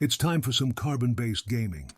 It's time for some carbon-based gaming.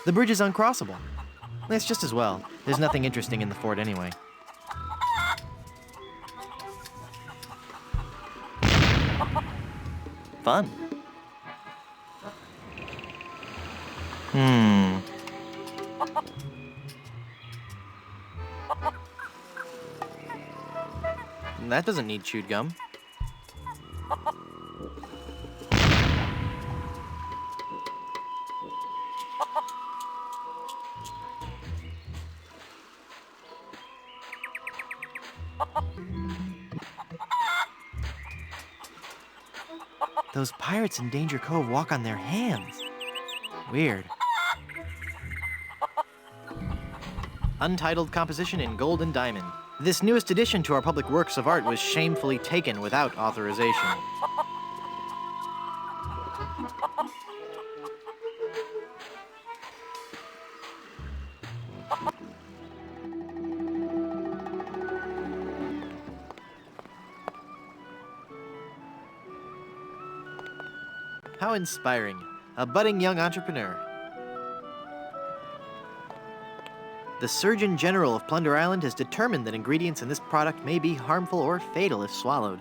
The bridge is uncrossable. That's just as well. There's nothing interesting in the fort anyway. Fun. That doesn't need chewed gum. Those pirates in Danger Cove walk on their hands. Weird. Untitled composition in gold and diamond. This newest addition to our public works of art was shamefully taken without authorization. How inspiring. A budding young entrepreneur. The Surgeon General of Plunder Island has determined that ingredients in this product may be harmful or fatal if swallowed.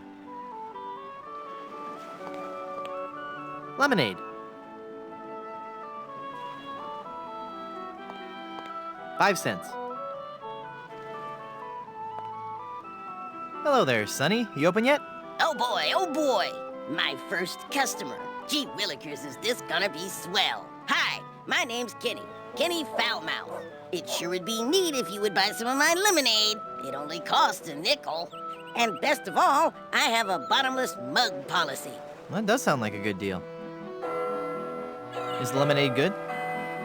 Lemonade. 5 cents. Hello there, Sonny. You open yet? Oh boy, my first customer. Gee willikers, is this gonna be swell. Hi, my name's Kenny Foulmouth. It sure would be neat if you would buy some of my lemonade. It only costs a nickel. And best of all, I have a bottomless mug policy. Well, that does sound like a good deal. Is the lemonade good?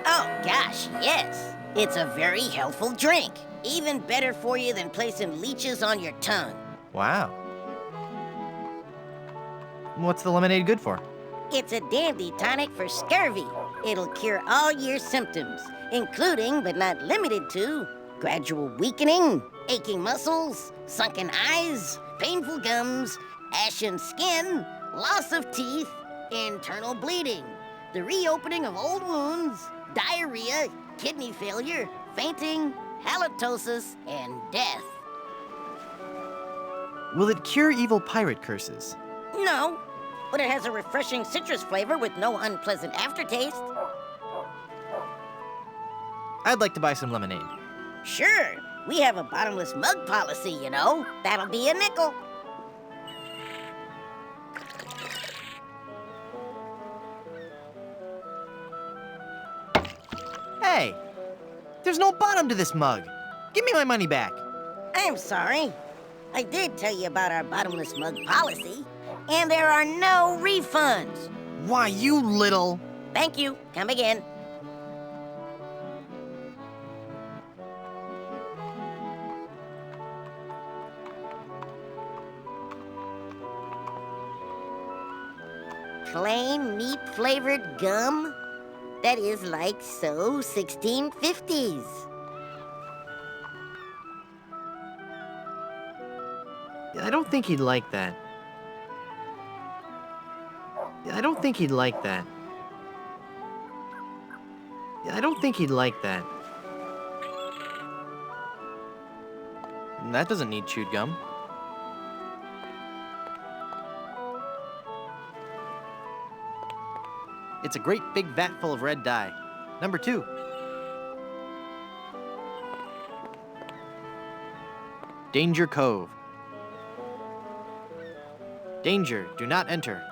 Oh gosh, yes. It's a very healthful drink. Even better for you than placing leeches on your tongue. Wow. What's the lemonade good for? It's a dandy tonic for scurvy. It'll cure all your symptoms, including, but not limited to, gradual weakening, aching muscles, sunken eyes, painful gums, ashen skin, loss of teeth, internal bleeding, the reopening of old wounds, diarrhea, kidney failure, fainting, halitosis, and death. Will it cure evil pirate curses? No, but it has a refreshing citrus flavor with no unpleasant aftertaste. I'd like to buy some lemonade. Sure, we have a bottomless mug policy, you know. That'll be a nickel. Hey, there's no bottom to this mug. Give me my money back. I'm sorry. I did tell you about our bottomless mug policy, and there are no refunds. Why, you little... Thank you. Come again. Plain meat-flavored gum? That is like so 1650s. I don't think he'd like that. I don't think he'd like that. I don't think he'd like that. That doesn't need chewed gum. It's a great big vat full of red dye. Number 2. Danger Cove. Danger, do not enter.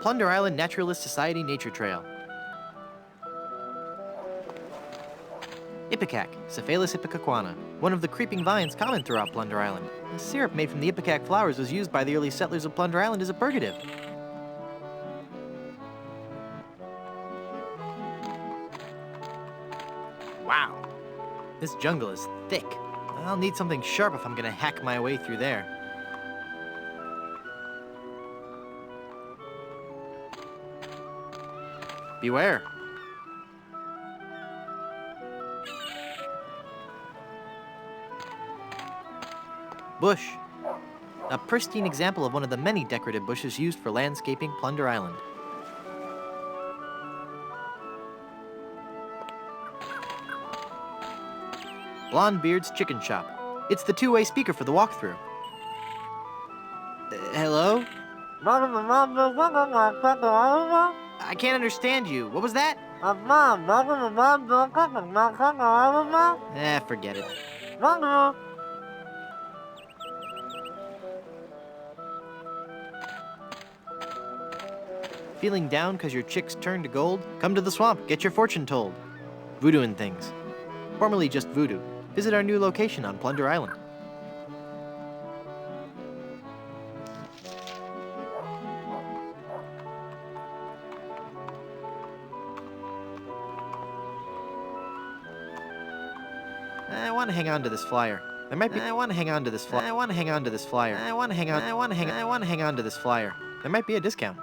Plunder Island Naturalist Society Nature Trail. Ipecac, Cephalus ipecacuana, one of the creeping vines common throughout Plunder Island. The syrup made from the ipecac flowers was used by the early settlers of Plunder Island as a purgative. Wow, this jungle is thick. I'll need something sharp if I'm gonna hack my way through there. Beware. Bush. A pristine example of one of the many decorative bushes used for landscaping Plunder Island. Blondebeard's Chicken Shop. It's the two-way speaker for the walkthrough. Hello? I can't understand you. What was that? Forget it. Feeling down because your chicks turned to gold? Come to the swamp, get your fortune told. Voodoo and things. Formerly just voodoo. Visit our new location on Plunder Island. I want to hang on to this flyer. There might be. I want to hang on to this flyer. I want to hang on to this flyer. I want to hang on. I want to hang on to this flyer. There might be a discount.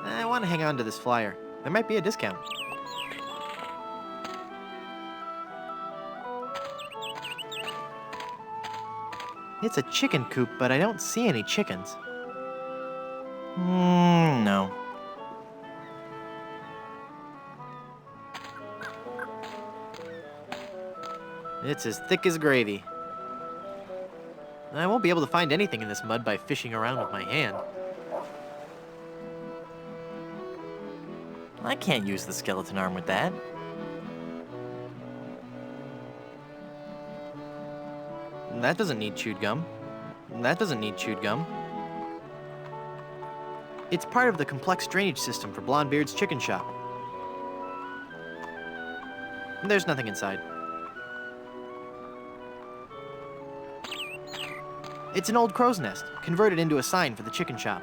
I want to hang on to this flyer. There might be a discount. It's a chicken coop, but I don't see any chickens. No. It's as thick as gravy. I won't be able to find anything in this mud by fishing around with my hand. I can't use the skeleton arm with that. That doesn't need chewed gum. That doesn't need chewed gum. It's part of the complex drainage system for Blondebeard's Chicken Shop. There's nothing inside. It's an old crow's nest, converted into a sign for the chicken shop.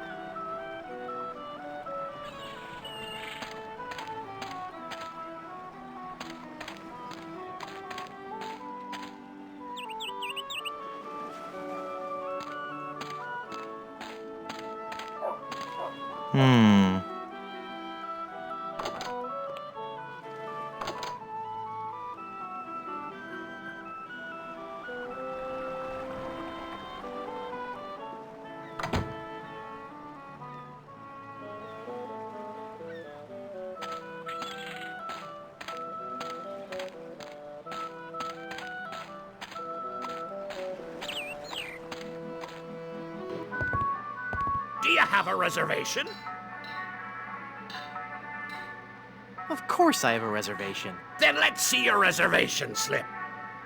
Do you have a reservation? Of course I have a reservation. Then let's see your reservation slip.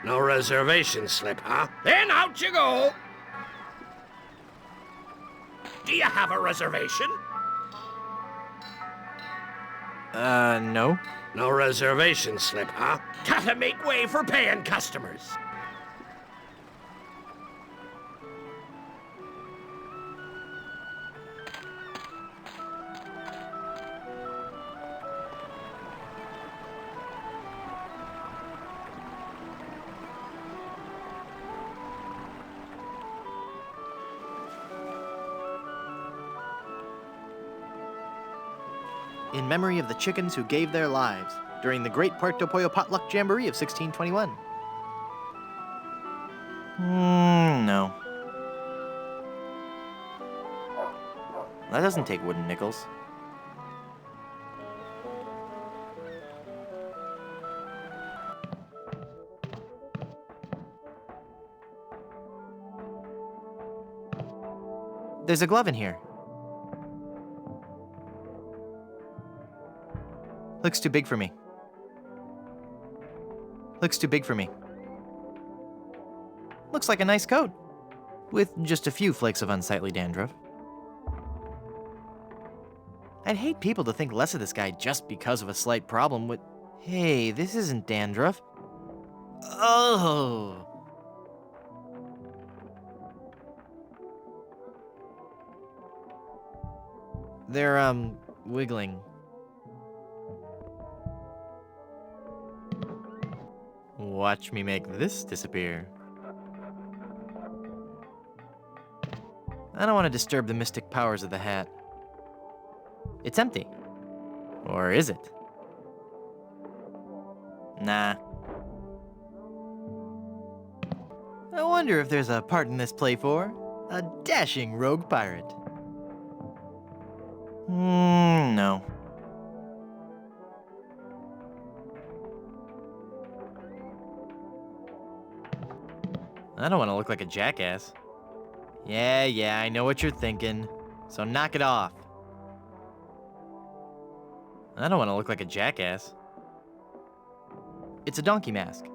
No reservation slip, huh? Then out you go. Do you have a reservation? No. No reservation slip, huh? Gotta make way for paying customers. In memory of the chickens who gave their lives during the Great Puerto Pollo Potluck Jamboree of 1621. No. That doesn't take wooden nickels. There's a glove in here. Looks too big for me. Looks too big for me. Looks like a nice coat, with just a few flakes of unsightly dandruff. I'd hate people to think less of this guy just because of a slight problem with... Hey, this isn't dandruff. Oh! They're, wiggling. Watch me make this disappear. I don't want to disturb the mystic powers of the hat. It's empty. Or is it? Nah. I wonder if there's a part in this play for a dashing rogue pirate. No. I don't want to look like a jackass. Yeah, I know what you're thinking. So knock it off. I don't want to look like a jackass. It's a donkey mask.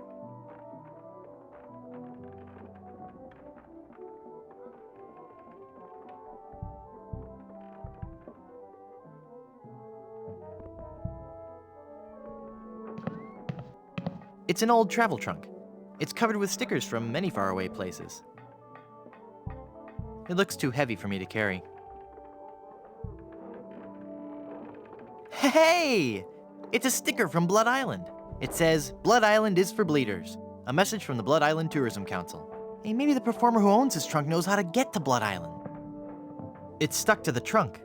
It's an old travel trunk. It's covered with stickers from many faraway places. It looks too heavy for me to carry. Hey! It's a sticker from Blood Island. It says, Blood Island is for bleeders. A message from the Blood Island Tourism Council. Hey, maybe the performer who owns this trunk knows how to get to Blood Island. It's stuck to the trunk.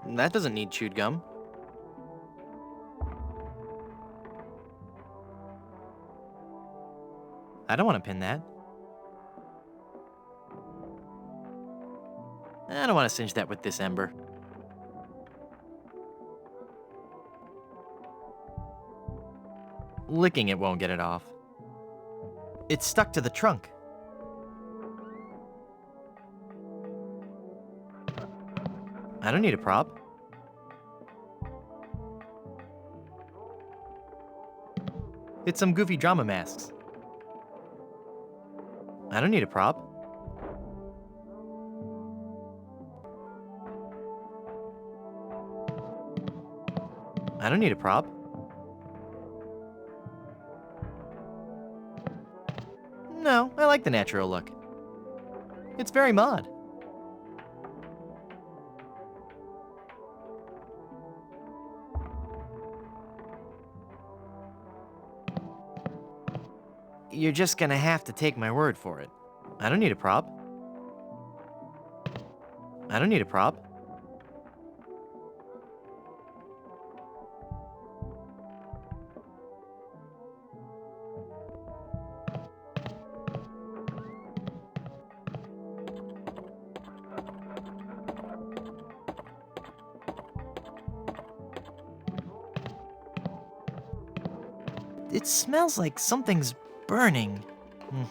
That doesn't need chewed gum. I don't want to pin that. I don't want to singe that with this ember. Licking it won't get it off. It's stuck to the trunk. I don't need a prop. It's some goofy drama masks. I don't need a prop. I don't need a prop. No, I like the natural look. It's very mod. You're just gonna have to take my word for it. I don't need a prop. I don't need a prop. It smells like something's burning.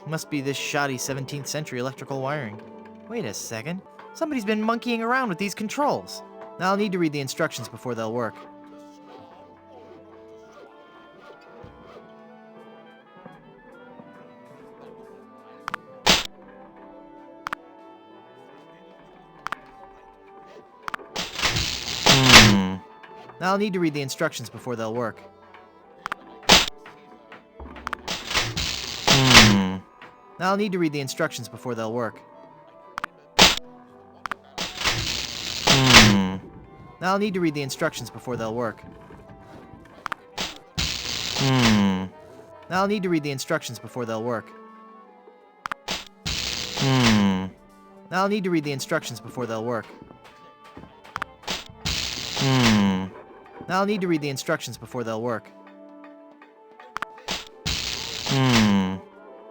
Must be this shoddy 17th century electrical wiring. Wait a second. Somebody's been monkeying around with these controls. I'll need to read the instructions before they'll work. I'll need to read the instructions before they'll work. I'll need to read the instructions before they'll work. I'll need to read the instructions before they'll work. I'll need to read the instructions before they'll work. I'll need to read the instructions before they'll work. I'll need to read the instructions before they'll work.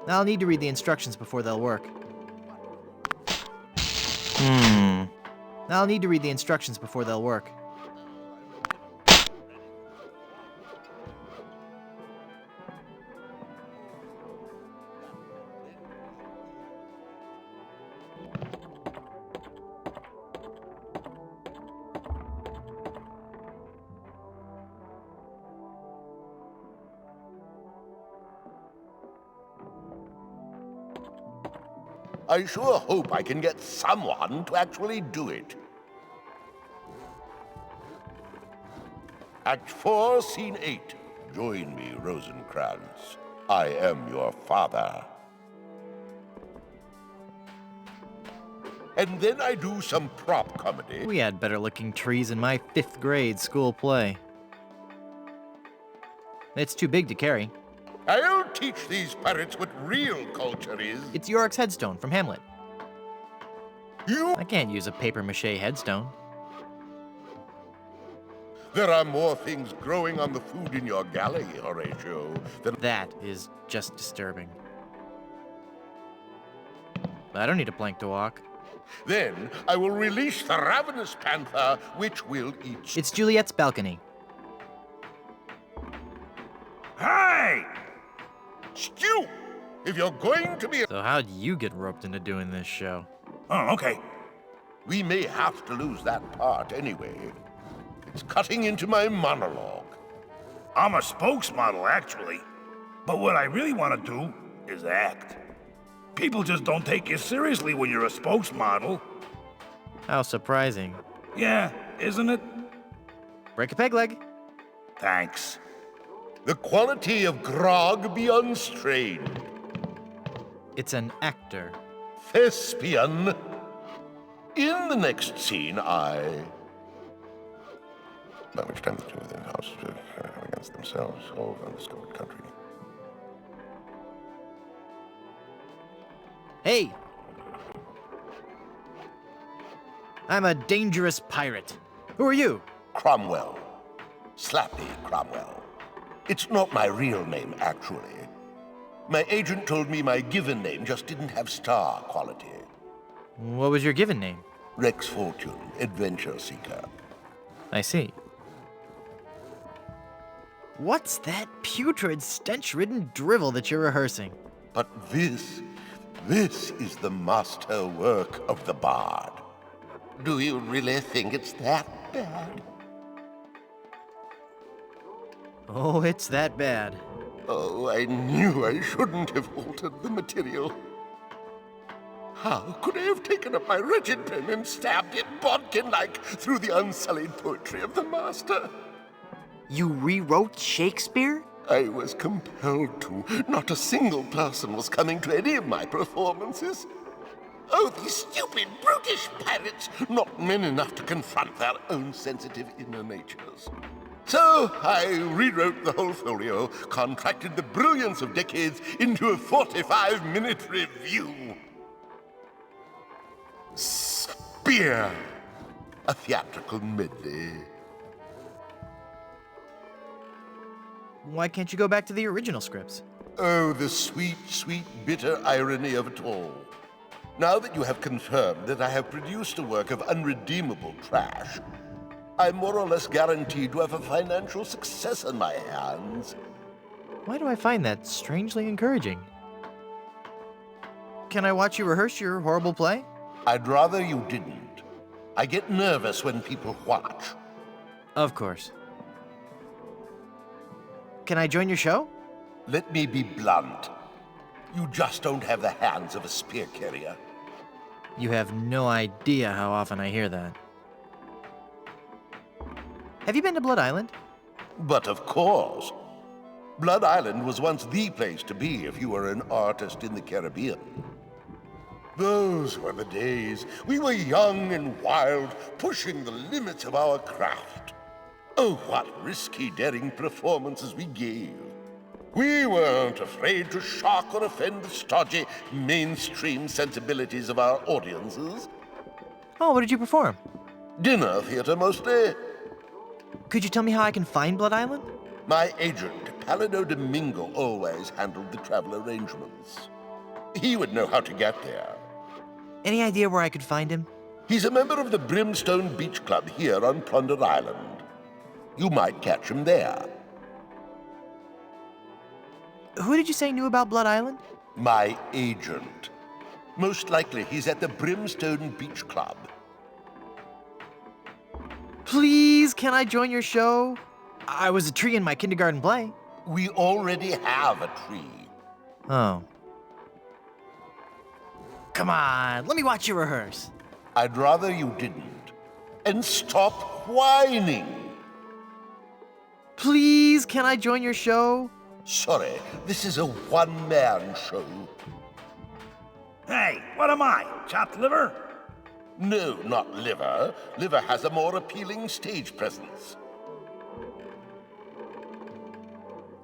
I'll need to read the instructions before they'll work. I'll need to read the instructions before they'll work. I sure hope I can get someone to actually do it. Act 4, Scene 8. Join me, Rosencrantz. I am your father. And then I do some prop comedy. We had better looking trees in my 5th grade school play. It's too big to carry. I'll teach these parrots what real culture is. It's Yorick's headstone from Hamlet. You... I can't use a papier-mâché headstone. There are more things growing on the food in your galley, Horatio, than... That is just disturbing. I don't need a plank to walk. Then I will release the ravenous panther, which will eat... It's Juliet's balcony. Hey! Stew! If you're going to be... So how'd you get roped into doing this show? Oh, okay. We may have to lose that part anyway. It's cutting into my monologue. I'm a spokesmodel, actually. But what I really want to do is act. People just don't take you seriously when you're a spokesmodel. How surprising. Yeah, isn't it? Break a peg leg. Thanks. The quality of grog be unstrained. It's an actor. Thespian. In the next scene, by which time the two of their houses were against themselves, all of undiscovered country. Hey! I'm a dangerous pirate. Who are you? Cromwell. Slappy Cromwell. It's not my real name, actually. My agent told me my given name just didn't have star quality. What was your given name? Rex Fortune, Adventure Seeker. I see. What's that putrid, stench-ridden drivel that you're rehearsing? But this is the master work of the bard. Do you really think it's that bad? Oh, it's that bad. Oh, I knew I shouldn't have altered the material. How could I have taken up my wretched pen and stabbed it bodkin-like through the unsullied poetry of the master? You rewrote Shakespeare? I was compelled to. Not a single person was coming to any of my performances. Oh, these stupid, brutish pirates, not men enough to confront their own sensitive inner natures. So I rewrote the whole folio, contracted the brilliance of decades into a 45-minute review. Spear! A theatrical medley. Why can't you go back to the original scripts? Oh, the sweet, sweet, bitter irony of it all. Now that you have confirmed that I have produced a work of unredeemable trash, I'm more or less guaranteed to have a financial success on my hands. Why do I find that strangely encouraging? Can I watch you rehearse your horrible play? I'd rather you didn't. I get nervous when people watch. Of course. Can I join your show? Let me be blunt. You just don't have the hands of a spear carrier. You have no idea how often I hear that. Have you been to Blood Island? But of course. Blood Island was once the place to be if you were an artist in the Caribbean. Those were the days. We were young and wild, pushing the limits of our craft. Oh, what risky, daring performances we gave. We weren't afraid to shock or offend the stodgy, mainstream sensibilities of our audiences. Oh, what did you perform? Dinner theater, mostly. Could you tell me how I can find Blood Island? My agent, Palado Domingo, always handled the travel arrangements. He would know how to get there. Any idea where I could find him? He's a member of the Brimstone Beach Club here on Plunder Island. You might catch him there. Who did you say knew about Blood Island? My agent. Most likely he's at the Brimstone Beach Club. Please, can I join your show? I was a tree in my kindergarten play. We already have a tree. Oh. come on. Let me watch you rehearse. I'd rather you didn't. And stop whining. Please, can I join your show? Sorry, this is a one-man show. Hey, what am I? Chopped liver? No, not Liver. Liver has a more appealing stage presence.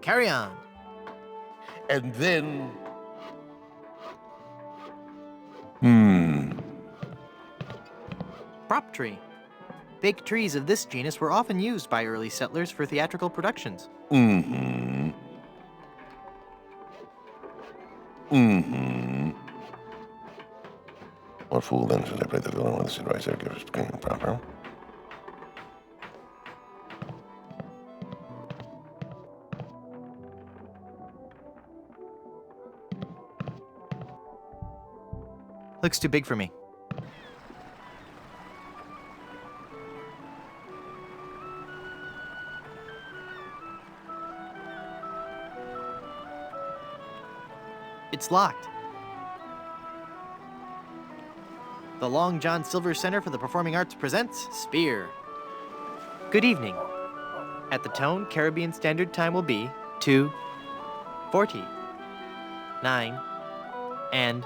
Carry on. And then... Prop tree. Fake trees of this genus were often used by early settlers for theatrical productions. What fool then should I play the villain when the supervisor gives it becoming proper? Looks too big for me. It's locked. The Long John Silver Center for the Performing Arts presents Spear. Good evening. At the tone, Caribbean Standard Time will be 2:40, 9, and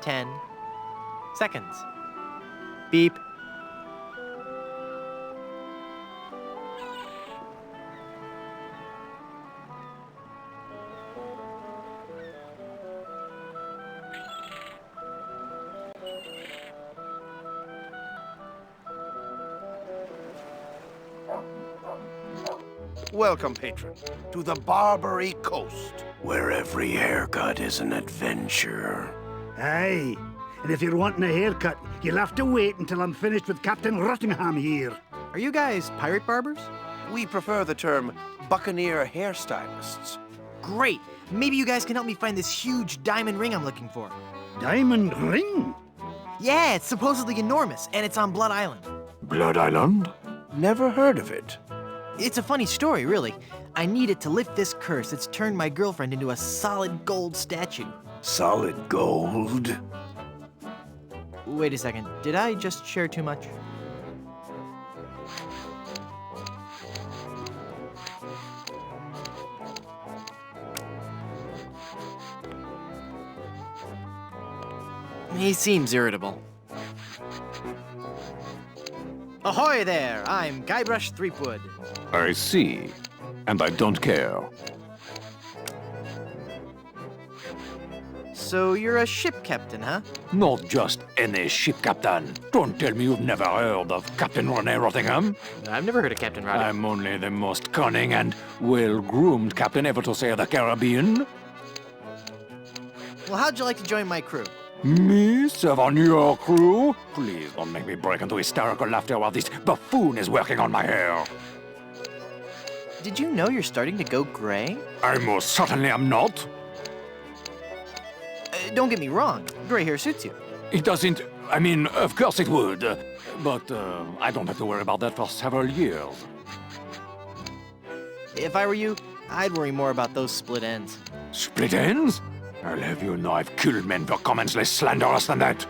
10 seconds. Beep. Welcome, patron, to the Barbary Coast, where every haircut is an adventure. Aye, and if you're wanting a haircut, you'll have to wait until I'm finished with Captain Rottingham here. Are you guys pirate barbers? We prefer the term buccaneer hairstylists. Great. Maybe you guys can help me find this huge diamond ring I'm looking for. Diamond ring? Yeah, it's supposedly enormous, and it's on Blood Island. Blood Island? Never heard of it. It's a funny story, really. I need it to lift this curse that's turned my girlfriend into a solid gold statue. Solid gold? Wait a second, did I just share too much? He seems irritable. Ahoy there! I'm Guybrush Threepwoop. I see. And I don't care. So you're a ship captain, huh? Not just any ship captain. Don't tell me you've never heard of Captain Rene Rottingham. I've never heard of Captain Roddy. I'm only the most cunning and well-groomed captain ever to sail the Caribbean. Well, how'd you like to join my crew? Me serve on your crew? Please don't make me break into hysterical laughter while this buffoon is working on my hair. Did you know you're starting to go gray? I most certainly am not. Don't get me wrong, gray hair suits you. It doesn't... I mean, of course it would. But I don't have to worry about that for several years. If I were you, I'd worry more about those split ends. Split ends? I'll have you know I've killed men for comments less slanderous than that.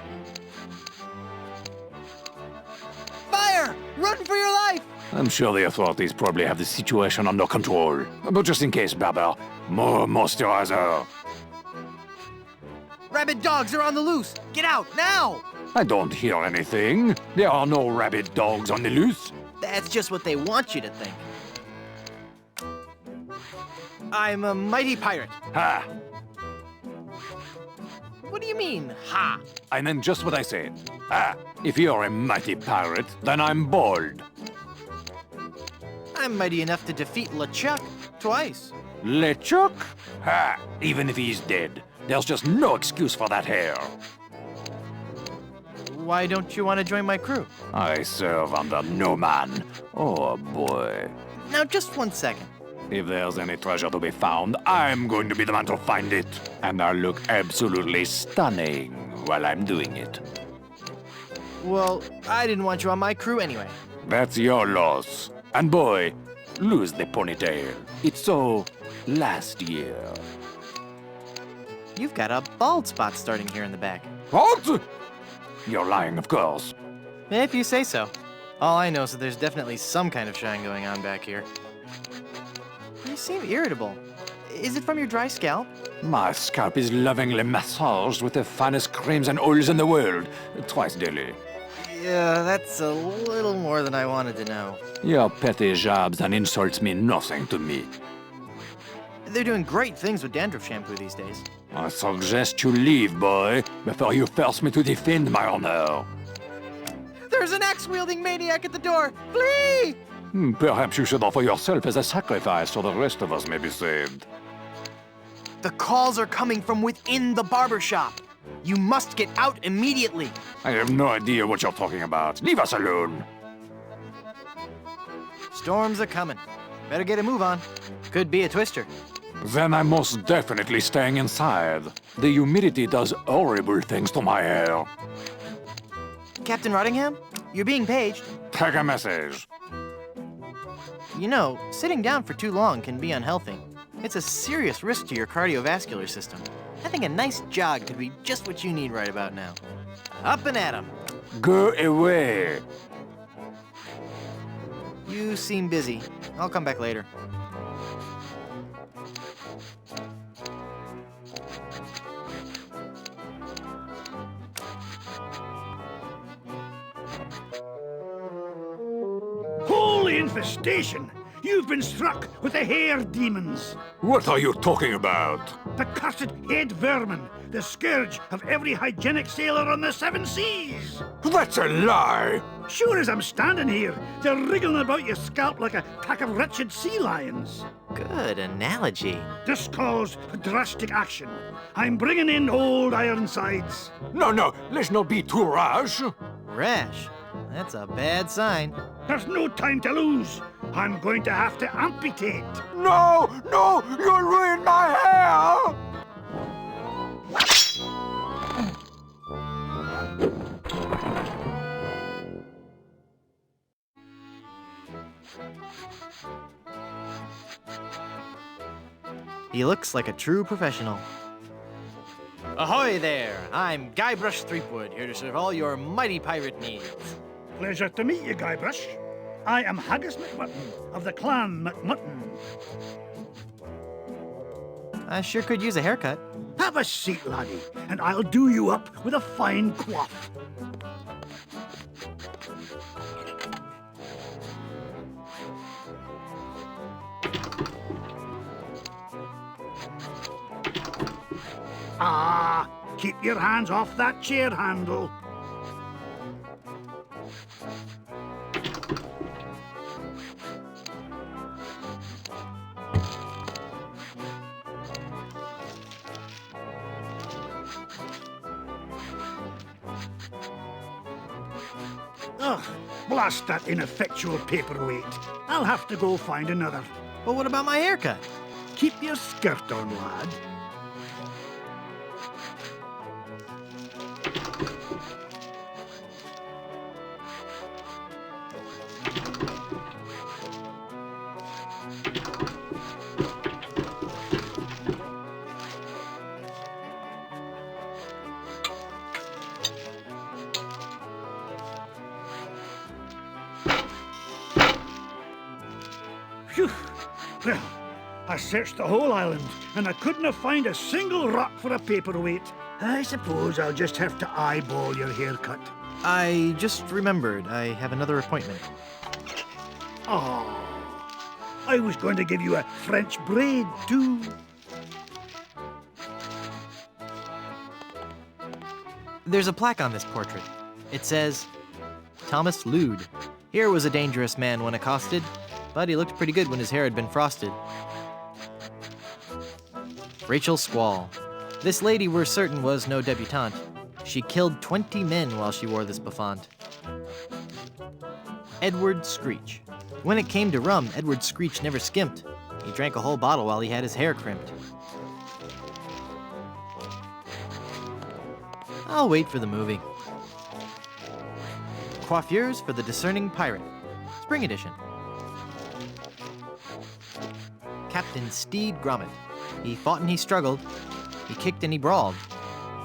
Fire! Run for your life! I'm sure the authorities probably have the situation under control. But just in case, Barber, more moisturizer. Rabid dogs are on the loose! Get out, now! I don't hear anything. There are no rabid dogs on the loose. That's just what they want you to think. I'm a mighty pirate. Ha! What do you mean, ha? I meant just what I said. Ah, if you're a mighty pirate, then I'm bald. I'm mighty enough to defeat LeChuck twice. LeChuck? Ha! Even if he's dead, there's just no excuse for that hair. Why don't you want to join my crew? I serve under no man. Oh, boy. Now, just 1 second. If there's any treasure to be found, I'm going to be the man to find it. And I'll look absolutely stunning while I'm doing it. Well, I didn't want you on my crew anyway. That's your loss. And boy, lose the ponytail. It's so last year. You've got a bald spot starting here in the back. What? You're lying, of course. If you say so. All I know is that there's definitely some kind of shine going on back here. You seem irritable. Is it from your dry scalp? My scalp is lovingly massaged with the finest creams and oils in the world, twice daily. Yeah, that's a little more than I wanted to know. Your petty jabs and insults mean nothing to me. They're doing great things with dandruff shampoo these days. I suggest you leave, boy, before you force me to defend my honor. There's an axe-wielding maniac at the door! Flee! Perhaps you should offer yourself as a sacrifice so the rest of us may be saved. The calls are coming from within the barber shop. You must get out immediately. I have no idea what you're talking about. Leave us alone. Storms are coming. Better get a move on. Could be a twister. Then I'm most definitely staying inside. The humidity does horrible things to my hair. Captain Rottingham, you're being paged. Take a message. You know, sitting down for too long can be unhealthy. It's a serious risk to your cardiovascular system. I think a nice jog could be just what you need right about now. Up and at 'em. Go away. You seem busy. I'll come back later. Holy infestation! You've been struck with the hair demons. What are you talking about? The cursed head vermin, the scourge of every hygienic sailor on the seven seas. That's a lie. Sure as I'm standing here, they're wriggling about your scalp like a pack of wretched sea lions. Good analogy. This calls for drastic action. I'm bringing in old Ironsides. No, let's not be too rash. Rash. That's a bad sign. There's no time to lose. I'm going to have to amputate. No, you'll ruin my hair. He looks like a true professional. Ahoy there! I'm Guybrush Threepwoop, here to serve all your mighty pirate needs. Pleasure to meet you, Guybrush. I am Haggis McMutton of the clan McMutton. I sure could use a haircut. Have a seat, laddie, and I'll do you up with a fine coif. Ah, keep your hands off that chair handle. Ugh, blast that ineffectual paperweight. I'll have to go find another. But what about my haircut? Keep your skirt on, lad. Phew. Well, I searched the whole island, and I couldn't find a single rock for a paperweight. I suppose I'll just have to eyeball your haircut. I just remembered I have another appointment. Oh, I was going to give you a French braid, too. There's a plaque on this portrait. It says, Thomas Lude. Here was a dangerous man when accosted, but he looked pretty good when his hair had been frosted. Rachel Squall. This lady we're certain was no debutante. She killed 20 men while she wore this bouffant. Edward Screech. When it came to rum, Edward Screech never skimped. He drank a whole bottle while he had his hair crimped. I'll wait for the movie. Coiffures for the Discerning Pirate. Spring edition. Captain Steed Gromit. He fought and he struggled. He kicked and he brawled.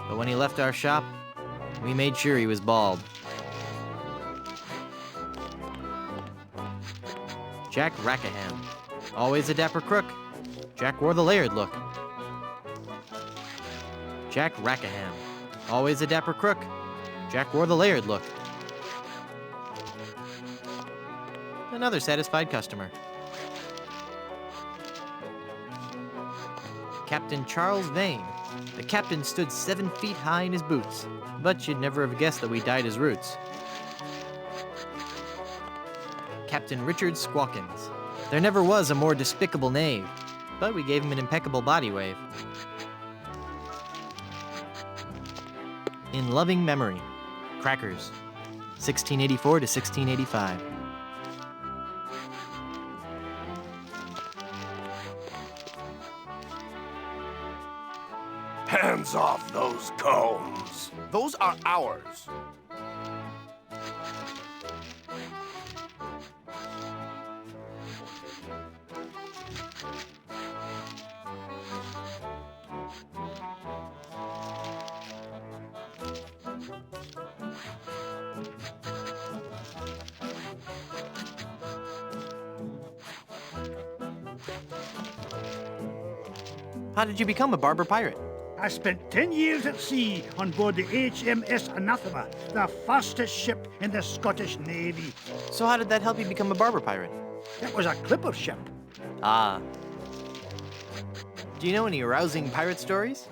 But when he left our shop, We made sure he was bald. Jack Rackham. Always a dapper crook. Jack wore the layered look. Jack Rackham. Always a dapper crook. Jack wore the layered look. Another satisfied customer. Captain Charles Vane. The captain stood 7 feet high in his boots, but you'd never have guessed that we dyed his roots. Captain Richard Squawkins. There never was a more despicable knave, but we gave him an impeccable body wave. In loving memory, Crackers, 1684 to 1685. Hands off those combs. Those are ours. How did you become a barber pirate? I spent 10 years at sea on board the HMS Anathema, the fastest ship in the Scottish Navy. So how did that help you become a barber pirate? It was a clipper ship. Ah. Do you know any arousing pirate stories?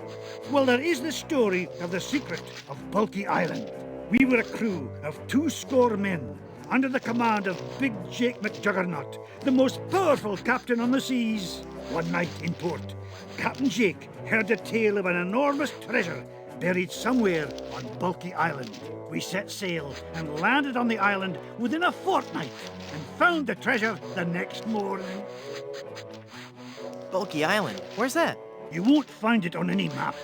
Well, there is the story of the secret of Bulky Island. We were a crew of 200 men, under the command of Big Jake McJuggernaut, the most powerful captain on the seas. One night in port, Captain Jake heard the tale of an enormous treasure buried somewhere on Bulky Island. We set sail and landed on the island within a fortnight and found the treasure the next morning. Bulky Island? Where's that? You won't find it on any map.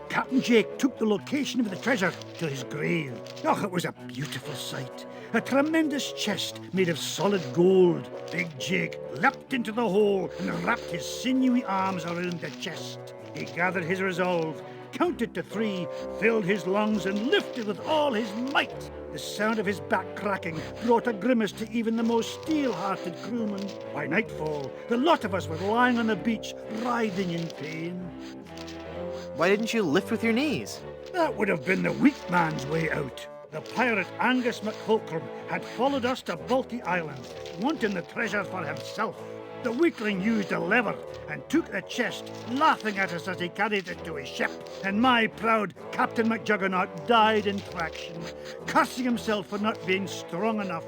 Captain Jake took the location of the treasure to his grave. Oh, it was a beautiful sight. A tremendous chest made of solid gold. Big Jake leapt into the hole and wrapped his sinewy arms around the chest. He gathered his resolve, counted to 3, filled his lungs, and lifted with all his might. The sound of his back cracking brought a grimace to even the most steel-hearted crewman. By nightfall, the lot of us were lying on the beach, writhing in pain. Why didn't you lift with your knees? That would have been the weak man's way out. The pirate Angus McHulcrum had followed us to Bulky Island, wanting the treasure for himself. The weakling used a lever and took the chest, laughing at us as he carried it to his ship. And my proud Captain McJuggernaut died in traction, cursing himself for not being strong enough.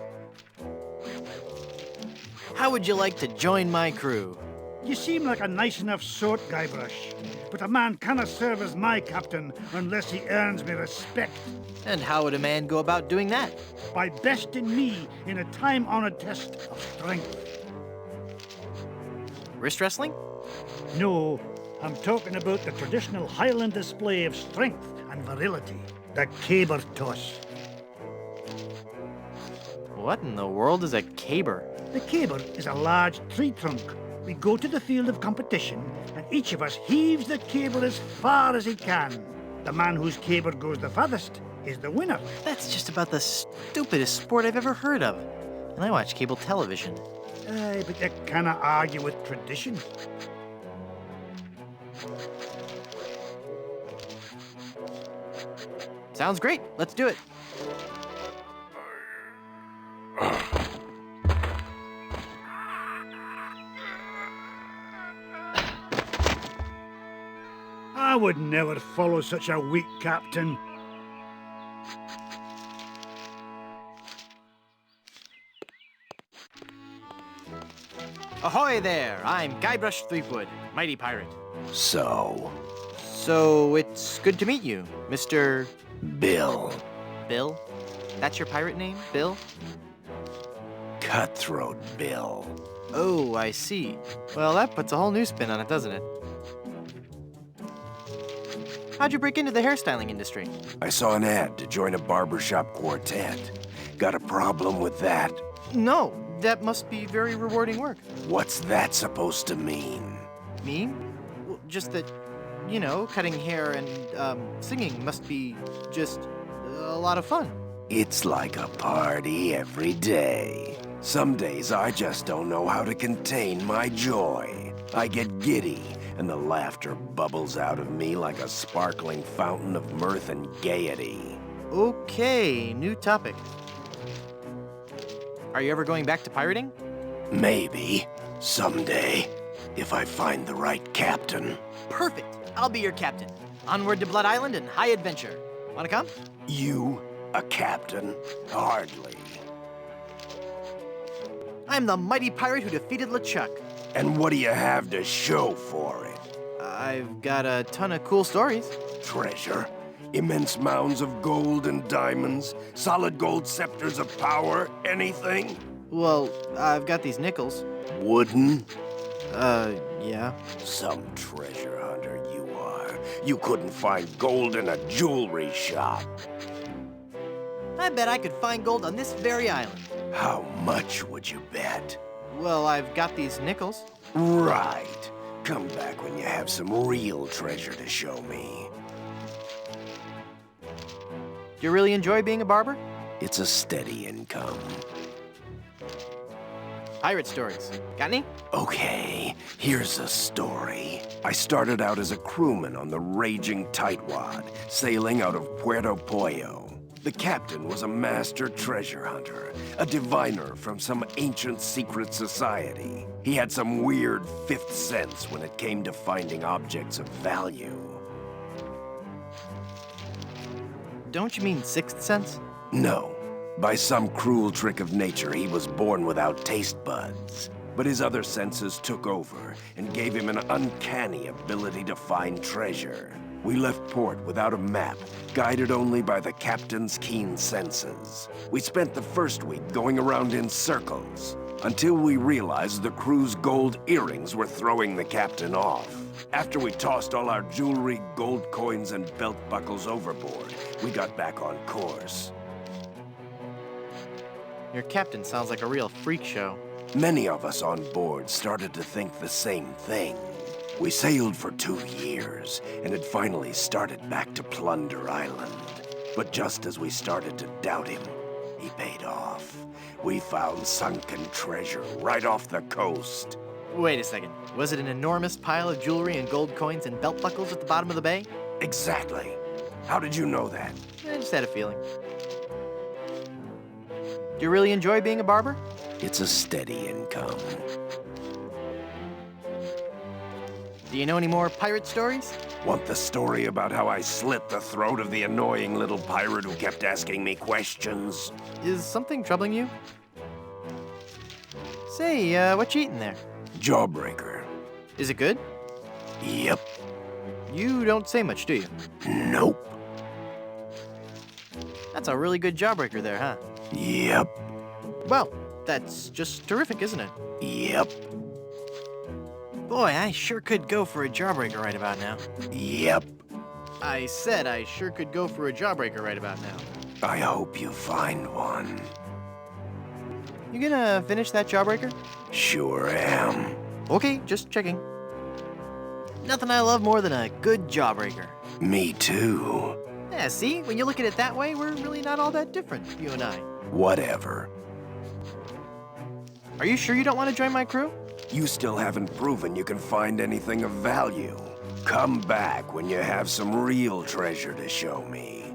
How would you like to join my crew? You seem like a nice enough sort, Guybrush, but a man cannot serve as my captain unless he earns me respect. And how would a man go about doing that? By besting me in a time-honored test of strength. Wrist wrestling? No, I'm talking about the traditional Highland display of strength and virility, the caber toss. What in the world is a caber? The caber is a large tree trunk. We go to the field of competition, and each of us heaves the caber as far as he can. The man whose caber goes the farthest is the winner. That's just about the stupidest sport I've ever heard of. And I watch cable television. Aye, but you cannot argue with tradition. Sounds great. Let's do it. I would never follow such a weak captain. Ahoy there! I'm Guybrush Threepwoop, mighty pirate. So, So it's good to meet you, Mr. Bill, Bill? That's your pirate name, Bill? Cutthroat Bill. Oh, I see. Well, that puts a whole new spin on it, doesn't it? How'd you break into the hairstyling industry? I saw an ad to join a barbershop quartet. Got a problem with that? No, that must be very rewarding work. What's that supposed to mean? Mean? Well, just that, cutting hair and singing must be just a lot of fun. It's like a party every day. Some days I just don't know how to contain my joy. I get giddy, and the laughter bubbles out of me like a sparkling fountain of mirth and gaiety. Okay, new topic. Are you ever going back to pirating? Maybe. Someday. If I find the right captain. Perfect. I'll be your captain. Onward to Blood Island and high adventure. Wanna come? You, a captain? Hardly. I'm the mighty pirate who defeated LeChuck. And what do you have to show for it? I've got a ton of cool stories. Treasure? Immense mounds of gold and diamonds? Solid gold scepters of power? Anything? Well, I've got these nickels. Wooden? Yeah. Some treasure hunter you are. You couldn't find gold in a jewelry shop. I bet I could find gold on this very island. How much would you bet? Well, I've got these nickels. Right. Come back when you have some real treasure to show me. Do you really enjoy being a barber? It's a steady income. Pirate stories. Got any? Okay, here's a story. I started out as a crewman on the raging tightwad, sailing out of Puerto Pollo. The captain was a master treasure hunter, a diviner from some ancient secret society. He had some weird fifth sense when it came to finding objects of value. Don't you mean sixth sense? No. By some cruel trick of nature, he was born without taste buds. But his other senses took over and gave him an uncanny ability to find treasure. We left port without a map, guided only by the captain's keen senses. We spent the first week going around in circles, until we realized the crew's gold earrings were throwing the captain off. After we tossed all our jewelry, gold coins, and belt buckles overboard, we got back on course. Your captain sounds like a real freak show. Many of us on board started to think the same thing. We sailed for 2 years, and had finally started back to Plunder Island. But just as we started to doubt him, he paid off. We found sunken treasure right off the coast. Wait a second. Was it an enormous pile of jewelry and gold coins and belt buckles at the bottom of the bay? Exactly. How did you know that? I just had a feeling. Do you really enjoy being a barber? It's a steady income. Do you know any more pirate stories? Want the story about how I slit the throat of the annoying little pirate who kept asking me questions? Is something troubling you? Say, what you eating there? Jawbreaker. Is it good? Yep. You don't say much, do you? Nope. That's a really good jawbreaker there, huh? Yep. Well, that's just terrific, isn't it? Yep. Boy, I sure could go for a jawbreaker right about now. Yep. I said I sure could go for a jawbreaker right about now. I hope you find one. You gonna finish that jawbreaker? Sure am. Okay, just checking. Nothing I love more than a good jawbreaker. Me too. Yeah, see? When you look at it that way, we're really not all that different, you and I. Whatever. Are you sure you don't want to join my crew? You still haven't proven you can find anything of value. Come back when you have some real treasure to show me.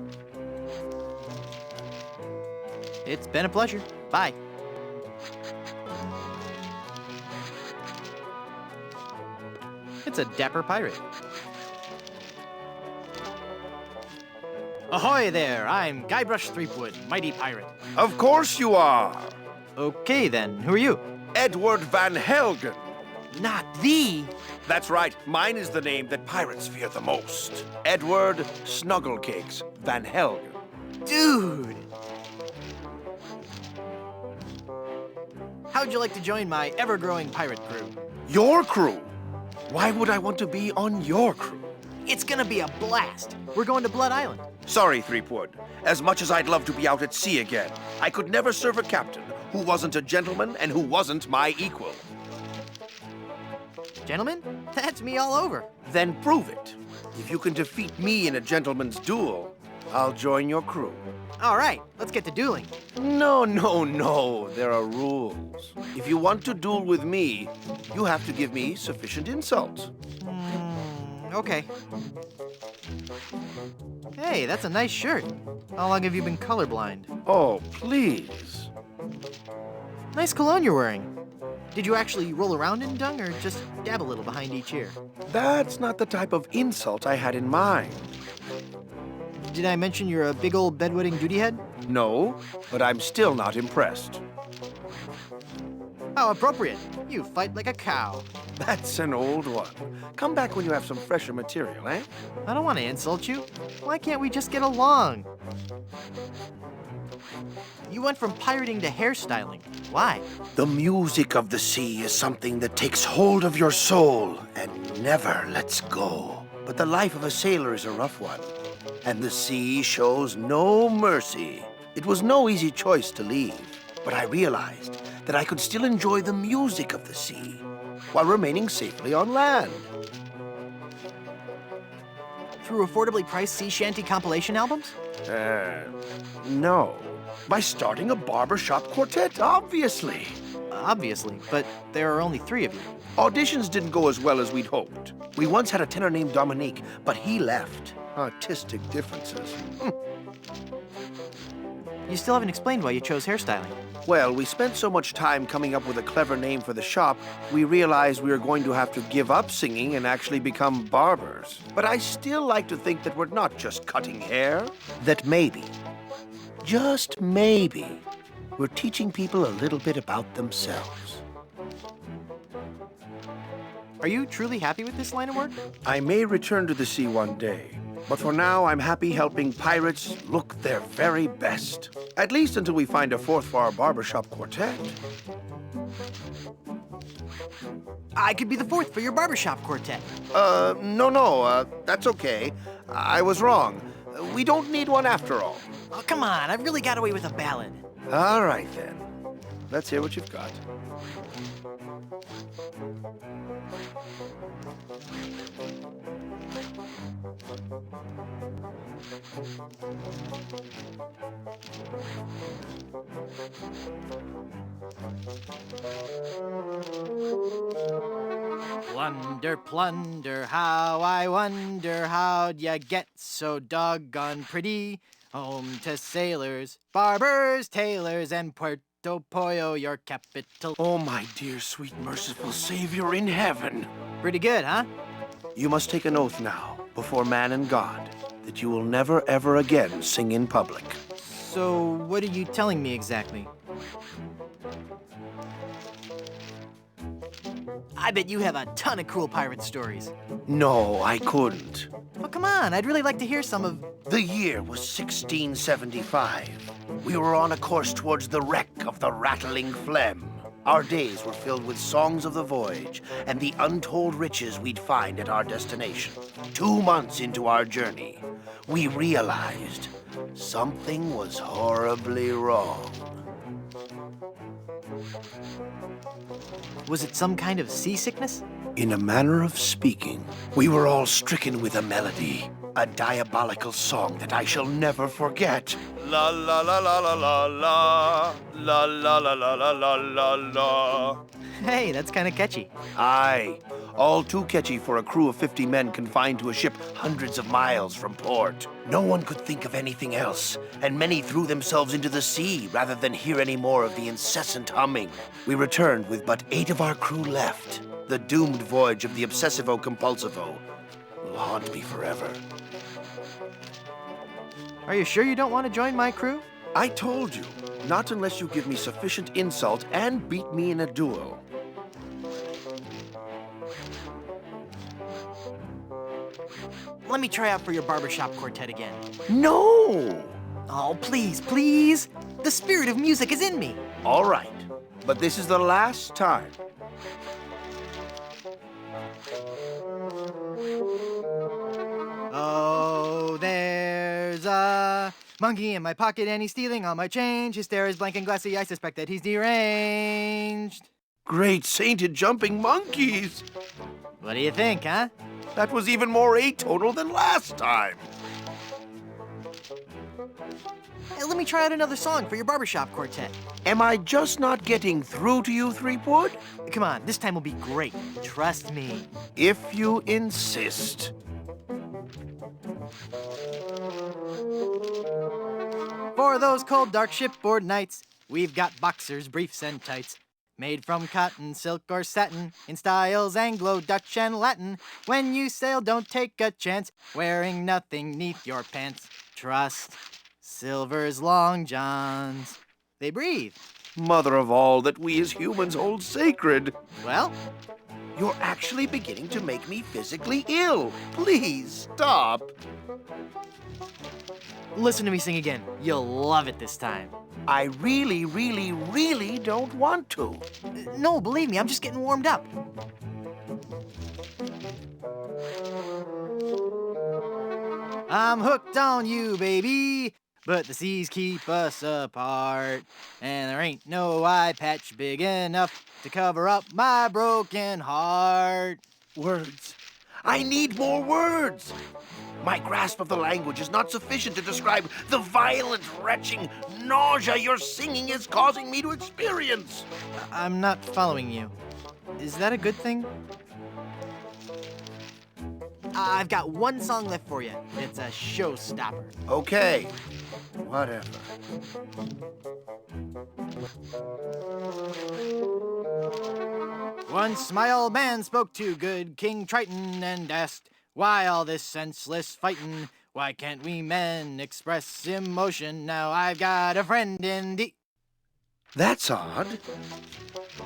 It's been a pleasure. Bye. It's a dapper pirate. Ahoy there! I'm Guybrush Threepwoop, mighty pirate. Of course you are. Okay then, who are you? Edward Van Helgen. Not thee! That's right, mine is the name that pirates fear the most. Edward Snugglecakes Van Helgen. Dude! How'd you like to join my ever-growing pirate crew? Your crew? Why would I want to be on your crew? It's gonna be a blast! We're going to Blood Island. Sorry, Threepwood. As much as I'd love to be out at sea again, I could never serve a captain who wasn't a gentleman and who wasn't my equal. Gentlemen, that's me all over. Then prove it. If you can defeat me in a gentleman's duel, I'll join your crew. All right, let's get to dueling. No, no, no. There are rules. If you want to duel with me, you have to give me sufficient insults. Okay. Hey, that's a nice shirt. How long have you been colorblind? Oh, please. Nice cologne you're wearing. Did you actually roll around in dung or just dab a little behind each ear? That's not the type of insult I had in mind. Did I mention you're a big old bedwetting duty head? No, but I'm still not impressed. How appropriate. You fight like a cow. That's an old one. Come back when you have some fresher material, eh? I don't want to insult you. Why can't we just get along? You went from pirating to hairstyling. Why? The music of the sea is something that takes hold of your soul and never lets go. But the life of a sailor is a rough one, and the sea shows no mercy. It was no easy choice to leave, but I realized that I could still enjoy the music of the sea while remaining safely on land. Through affordably priced sea shanty compilation albums? No. By starting a barbershop quartet, obviously. Obviously, but there are only 3 of you. Auditions didn't go as well as we'd hoped. We once had a tenor named Dominique, but he left. Artistic differences. You still haven't explained why you chose hairstyling. Well, we spent so much time coming up with a clever name for the shop, we realized we were going to have to give up singing and actually become barbers. But I still like to think that we're not just cutting hair. That maybe, just maybe, we're teaching people a little bit about themselves. Are you truly happy with this line of work? I may return to the sea one day, but for now I'm happy helping pirates look their very best. At least until we find a 4th for our barbershop quartet. I could be the 4th for your barbershop quartet. No, that's okay. I was wrong. We don't need one after all. Oh, come on, I really got away with a ballad. All right, then. Let's hear what you've got. Plunder, plunder, how I wonder how'd ya get so doggone pretty? Home to sailors, barbers, tailors, and Puerto Pollo, your capital. Oh, my dear, sweet, merciful Savior in heaven. Pretty good, huh? You must take an oath now, before man and God, that you will never, ever again sing in public. So, what are you telling me exactly? I bet you have a ton of cool pirate stories. No, I couldn't. Well, come on, I'd really like to hear some of... The year was 1675. We were on a course towards the wreck of the Rattling Phlegm. Our days were filled with songs of the voyage and the untold riches we'd find at our destination. 2 months into our journey, we realized something was horribly wrong. Was it some kind of seasickness? In a manner of speaking, we were all stricken with a melody, a diabolical song that I shall never forget. La la la la la la la, la la la la la la la la. Hey, that's kind of catchy. Aye, all too catchy for a crew of 50 men confined to a ship hundreds of miles from port. No one could think of anything else, and many threw themselves into the sea rather than hear any more of the incessant humming. We returned with but 8 of our crew left. The doomed voyage of the Obsessivo-Compulsivo will haunt me forever. Are you sure you don't want to join my crew? I told you, not unless you give me sufficient insult and beat me in a duel. Let me try out for your barbershop quartet again. No! Oh, please, please. The spirit of music is in me. All right, but this is the last time. Oh, there's a monkey in my pocket and he's stealing all my change. His stare is blank and glassy. I suspect that he's deranged. Great sainted jumping monkeys! What do you think, huh? That was even more atonal than last time. Hey, let me try out another song for your barbershop quartet. Am I just not getting through to you, Threepwood? Come on, this time will be great. Trust me. If you insist. For those cold, dark shipboard nights, we've got boxers, briefs, and tights. Made from cotton, silk, or satin, in styles Anglo, Dutch, and Latin. When you sail, don't take a chance, wearing nothing neath your pants. Trust Silver's long johns. They breathe. Mother of all that we as humans hold sacred. Well, You're actually beginning to make me physically ill. Please, stop. listen to me sing again. You'll love it this time. I really, really, really don't want to. No, believe me, I'm just getting warmed up. I'm hooked on you, baby, but the seas keep us apart. And there ain't no eye patch big enough to cover up my broken heart. Words. I need more words. My grasp of the language is not sufficient to describe the violent, retching nausea your singing is causing me to experience. I'm not following you. Is that a good thing? I've got one song left for you. It's a showstopper. Okay, whatever. Once my old man spoke to good King Triton and asked, why all this senseless fightin'? Why can't we men express emotion? Now I've got a friend in the... That's odd.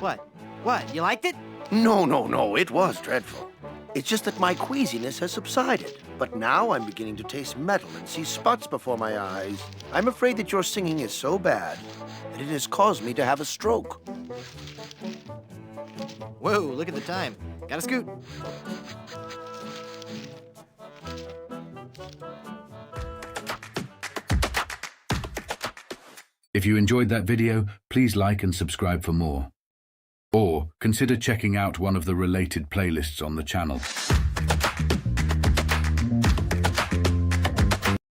What? What? You liked it? No, it was dreadful. It's just that my queasiness has subsided. But now I'm beginning to taste metal and see spots before my eyes. I'm afraid that your singing is so bad that it has caused me to have a stroke. Whoa, look at the time. Gotta scoot. If you enjoyed that video, please like and subscribe for more. Or consider checking out one of the related playlists on the channel.